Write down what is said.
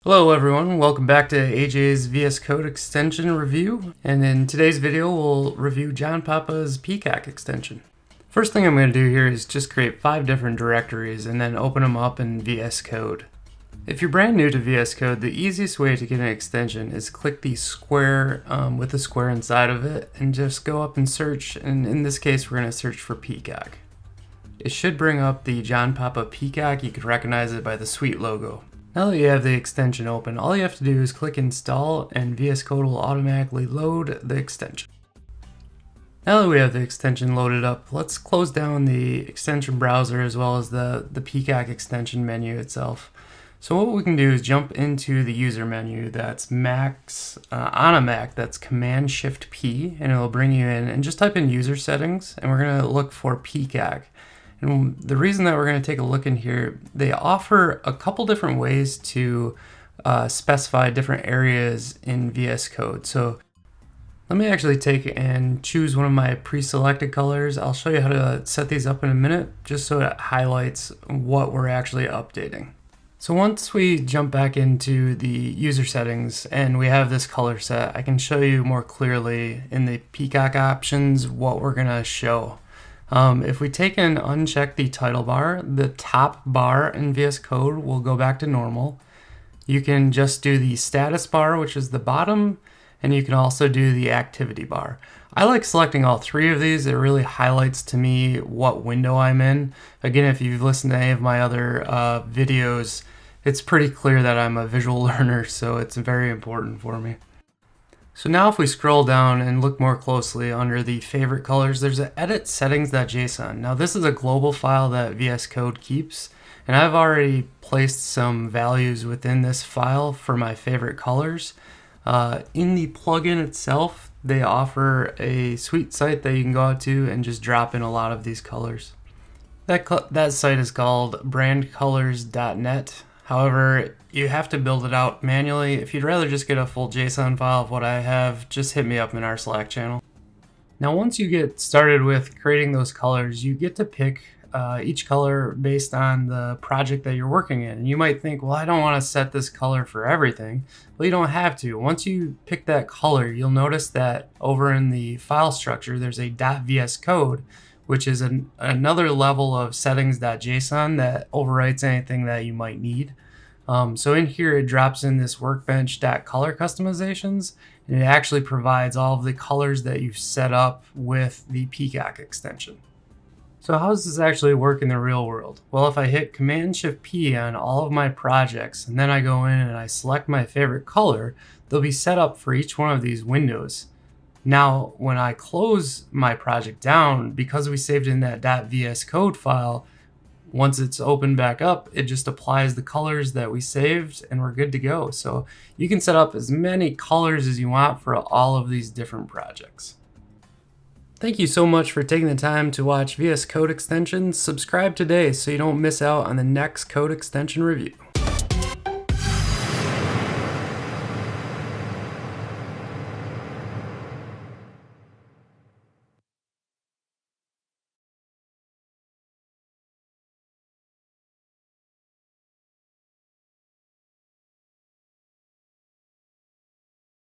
Hello everyone, welcome back to AJ's VS Code extension review, and in today's video we'll review John Papa's Peacock extension. First thing I'm going to do here is just create 5 different directories and then open them up in VS Code. If you're brand new to VS Code, the easiest way to get an extension is click the square with the square inside of it and just go up and search, and in this case we're going to search for Peacock. It should bring up the John Papa Peacock. You can recognize it by the suite logo. Now that you have the extension open, all you have to do is click install and VS Code will automatically load the extension. Now that we have the extension loaded up, let's close down the extension browser as well as the Peacock extension menu itself. So what we can do is jump into the user menu that's on a Mac, that's Command-Shift-P, and it'll bring you in, and just type in user settings and we're going to look for Peacock. And the reason that we're going to take a look in here, they offer a couple different ways to specify different areas in VS Code. So let me actually take and choose one of my pre-selected colors. I'll show you how to set these up in a minute, just so it highlights what we're actually updating. So once we jump back into the user settings and we have this color set, I can show you more clearly in the Peacock options what we're going to show. If we take and uncheck the title bar, the top bar in VS Code will go back to normal. You can just do the status bar, which is the bottom, and you can also do the activity bar. I like selecting all 3 of these. It really highlights to me what window I'm in. Again, if you've listened to any of my other videos, it's pretty clear that I'm a visual learner, so it's very important for me. So now if we scroll down and look more closely under the favorite colors, there's an edit settings.json. Now this is a global file that VS Code keeps, and I've already placed some values within this file for my favorite colors. In the plugin itself, they offer a sweet site that you can go out to and just drop in a lot of these colors. That site is called brandcolors.net. However, you have to build it out manually. If you'd rather just get a full JSON file of what I have, just hit me up in our Slack channel. Now once you get started with creating those colors, you get to pick each color based on the project that you're working in. And you might think, well, I don't want to set this color for everything. Well, you don't have to. Once you pick that color, you'll notice that over in the file structure, there's a .VSCode, which is another level of settings.json that overwrites anything that you might need. So in here, it drops in this workbench.color customizations, and it actually provides all of the colors that you've set up with the Peacock extension. So how does this actually work in the real world? Well, if I hit Command-Shift-P on all of my projects, and then I go in and I select my favorite color, they'll be set up for each one of these windows. Now, when I close my project down, because we saved in that .VSCode file, once it's opened back up, it just applies the colors that we saved and we're good to go. So you can set up as many colors as you want for all of these different projects. Thank you so much for taking the time to watch VS Code extensions. Subscribe today so you don't miss out on the next code extension review.